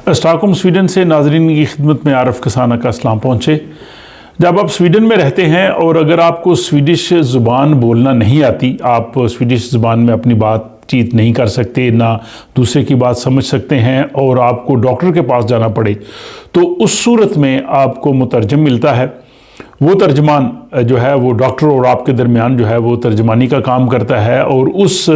Stockholm Sweden से नाजरीन की खिदमत में आरफ कसाना का सलाम पहुँचे। जब आप स्वीडन में रहते हैं और अगर आपको स्वीडिश ज़ुबान बोलना नहीं आती, आप स्वीडिश ज़ुबान में अपनी बातचीत नहीं कर सकते, ना दूसरे की बात समझ सकते हैं और आपको डॉक्टर के पास जाना पड़े, तो उस सूरत में आपको मुतरजम मिलता है। वो तर्जमान जो है वो डॉक्टर और आपके दरमियान जो है वो तर्जमानी का काम करता है और उस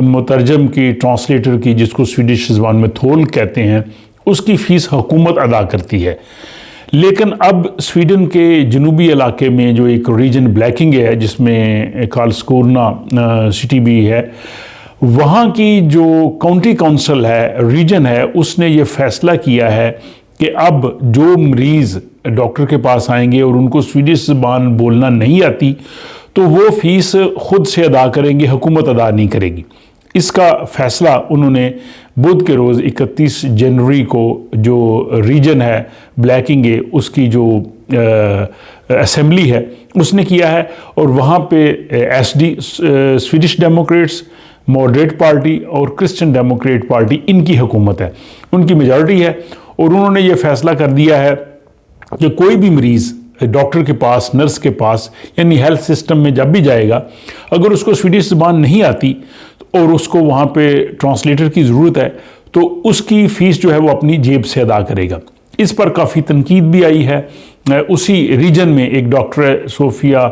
मुतरजम की, ट्रांसलेटर की, जिसको स्वीडिश ज़ुबान में थोल कहते हैं, उसकी फ़ीस हुकूमत अदा करती है। लेकिन अब स्वीडन के जनूबी इलाके में जो एक रीजन ब्लैकिंगे है, जिसमें कार्लस्क्रोना सिटी भी है, वहाँ की जो काउंटी काउंसिल है, रीजन है, उसने ये फ़ैसला किया है कि अब जो मरीज़ डॉक्टर के पास आएंगे और उनको स्वीडिश ज़बान बोलना नहीं आती, तो वो फ़ीस ख़ुद से अदा करेंगे, हुकूमत अदा नहीं करेगी। इसका फ़ैसला उन्होंने बुध के रोज़ 31 जनवरी को जो रीजन है ब्लैकिंगे, उसकी जो असेंबली है, उसने किया है। और वहाँ पे SD, Swedish Democrats, moderate party और क्रिश्चियन डेमोक्रेट पार्टी, इनकी हुकूमत है, उनकी मेजॉरिटी है। और उन्होंने ये फ़ैसला कर दिया है कि कोई भी मरीज़ डॉक्टर के पास, नर्स के पास, यानी हेल्थ सिस्टम में जब भी जाएगा, अगर उसको स्वीडिश ज़बान नहीं आती और उसको वहाँ पे ट्रांसलेटर की ज़रूरत है, तो उसकी फ़ीस जो है वो अपनी जेब से अदा करेगा। इस पर काफ़ी तनकीद भी आई है। उसी रीजन में एक डॉक्टर है, सोफिया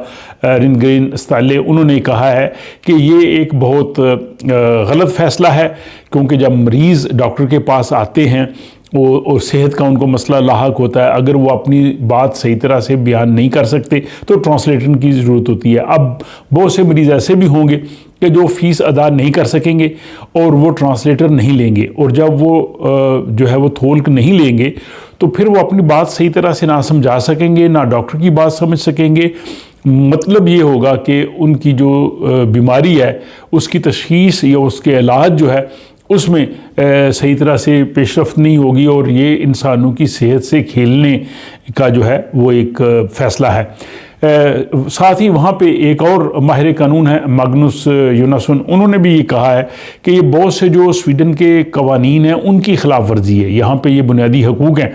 रिनग्रेन स्ताले, उन्होंने कहा है कि ये एक बहुत गलत फ़ैसला है, क्योंकि जब मरीज़ डॉक्टर के पास आते हैं और सेहत का उनको मसला लाहक होता है, अगर वो अपनी बात सही तरह से बयान नहीं कर सकते तो ट्रांसलेटर की ज़रूरत होती है। अब बहुत से मरीज़ ऐसे भी होंगे कि जो फ़ीस अदा नहीं कर सकेंगे और वो ट्रांसलेटर नहीं लेंगे, और जब वो जो है वो थोल नहीं लेंगे तो फिर वो अपनी बात सही तरह से ना समझा सकेंगे, ना डॉक्टर की बात समझ सकेंगे। मतलब ये होगा कि उनकी जो बीमारी है उसकी तशख़ीस या उसके इलाज जो है उसमें सही तरह से पेशरफ्त नहीं होगी, और ये इंसानों की सेहत से खेलने का जो है वो एक फ़ैसला है। साथ ही वहाँ पे एक और माहिर कानून है, माग्नुस योनासन, उन्होंने भी ये कहा है कि ये बहुत से जो स्वीडन के कवानीन हैं उनकी खिलाफ वर्जी है। यहाँ पे ये बुनियादी हकूक़ हैं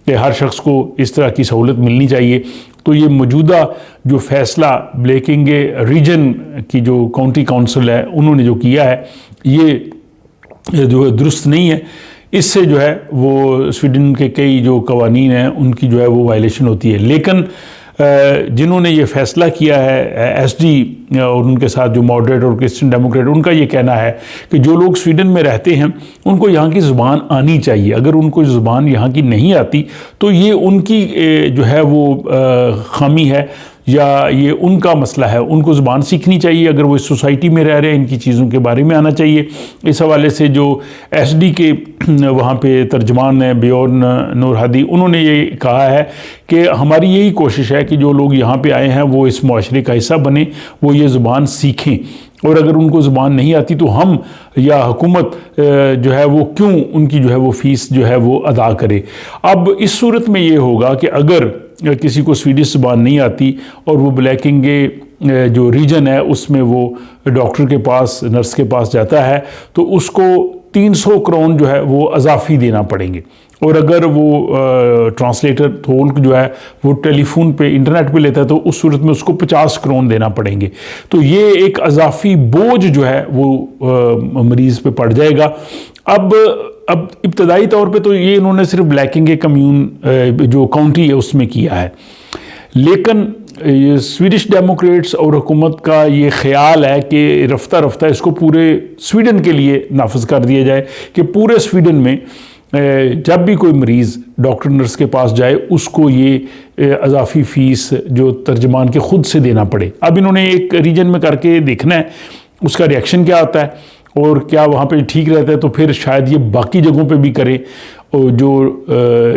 कि हर शख्स को इस तरह की सहूलत मिलनी चाहिए। तो ये मौजूदा जो फ़ैसला ब्लैकिंगे रीजन की जो काउंटी काउंसिल है, उन्होंने जो किया है, ये जो है दुरुस्त नहीं है। इससे जो है वो स्वीडन के कई जो कवानीन हैं उनकी जो है वो वायलेशन होती है। लेकिन जिन्होंने ये फ़ैसला किया है, एसडी और उनके साथ जो मॉडरेट और क्रिश्चियन डेमोक्रेट, उनका ये कहना है कि जो लोग स्वीडन में रहते हैं उनको यहाँ की ज़ुबान आनी चाहिए। अगर उनको ज़ुबान यहाँ की नहीं आती तो ये उनकी जो है वो खामी है या ये उनका मसला है, उनको ज़ुबान सीखनी चाहिए। अगर वो इस सोसाइटी में रह रहे हैं, इनकी चीज़ों के बारे में आना चाहिए। इस हवाले से जो एसडी के वहाँ पे तर्जमान है बेयोर्न नूरहादी, उन्होंने ये कहा है कि हमारी यही कोशिश है कि जो लोग यहाँ पे आए हैं वो इस मुआशरे का हिस्सा बने, वो ये ज़ुबान सीखें, और अगर उनको ज़ुबान नहीं आती तो हम या हुकूमत जो है वो क्यों उनकी जो है वो फ़ीस जो है वो अदा करे। अब इस सूरत में ये होगा कि अगर किसी को स्वीडिश ज़ुबान नहीं आती और वो ब्लैकिंगे जो रीजन है उसमें वो डॉक्टर के पास, नर्स के पास जाता है, तो उसको 300 क्रोन जो है वो अजाफ़ी देना पड़ेंगे। और अगर वो ट्रांसलेटर थोल जो है वो टेलीफोन पे, इंटरनेट पे लेता है, तो उस सूरत में उसको 50 क्रोन देना पड़ेंगे। तो ये एक अजाफ़ी बोझ जो है वो मरीज़ पे पड़ जाएगा। अब इब्तदाई तौर पे तो ये इन्होंने सिर्फ ब्लैकिंगे कम्यून जो काउंटी है उसमें किया है, लेकिन स्वीडिश डेमोक्रेट्स और हुकूमत का ये ख्याल है कि रफ्ता रफ्ता इसको पूरे स्वीडन के लिए नाफिज कर दिया जाए कि पूरे स्वीडन में जब भी कोई मरीज़ डॉक्टर नर्स के पास जाए उसको ये अजाफ़ी फ़ीस जो तर्जमान के ख़ुद से देना पड़े। अब इन्होंने एक रीजन में करके देखना है उसका रिएक्शन क्या आता है और क्या वहाँ पे ठीक रहता है, तो फिर शायद ये बाकी जगहों पे भी करे। और जो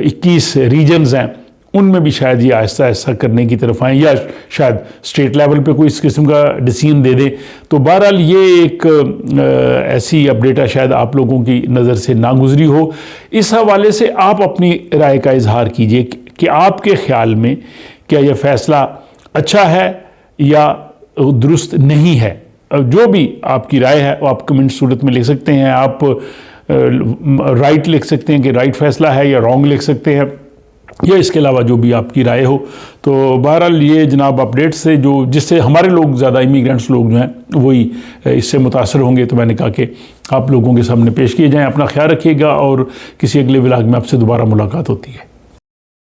21 रीजन्स हैं उनमें भी शायद ये आहिस्ता आहिस्ता करने की तरफ आएँ, या शायद स्टेट लेवल पे कोई इस किस्म का डिसीजन दे दे। तो बहरहाल ये एक ऐसी अपडेट है, शायद आप लोगों की नज़र से ना गुजरी हो। इस हवाले से आप अपनी राय का इजहार कीजिए कि आपके ख्याल में क्या यह फ़ैसला अच्छा है या दुरुस्त नहीं है। जो भी आपकी राय है वो आप कमेंट सूरत में लिख सकते हैं। आप राइट लिख सकते हैं कि राइट फैसला है, या रॉन्ग लिख सकते हैं, या इसके अलावा जो भी आपकी राय हो। तो बहरहाल ये जनाब अपडेट्स से जो जिससे हमारे लोग ज़्यादा इमिग्रेंट्स लोग जो हैं वही इससे मुतासर होंगे, तो मैंने कहा कि आप लोगों के सामने पेश किए जाएँ। अपना ख्याल रखिएगा और किसी अगले व्लॉग में आपसे दोबारा मुलाकात होती है।